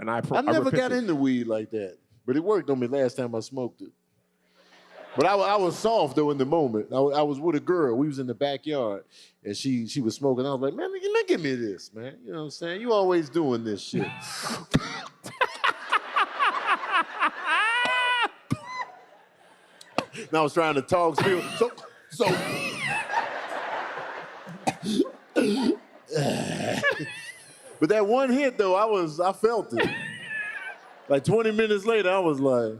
And I never got repented. into weed like that, but it worked on me last time I smoked it. But I was soft though in the moment. I was with a girl. We was in the backyard, and she was smoking. I was like, man, give me this, man. You know what I'm saying? You always doing this shit. And I was trying to talk still. So. But that one hit though, I felt it. Like 20 minutes later, I was like.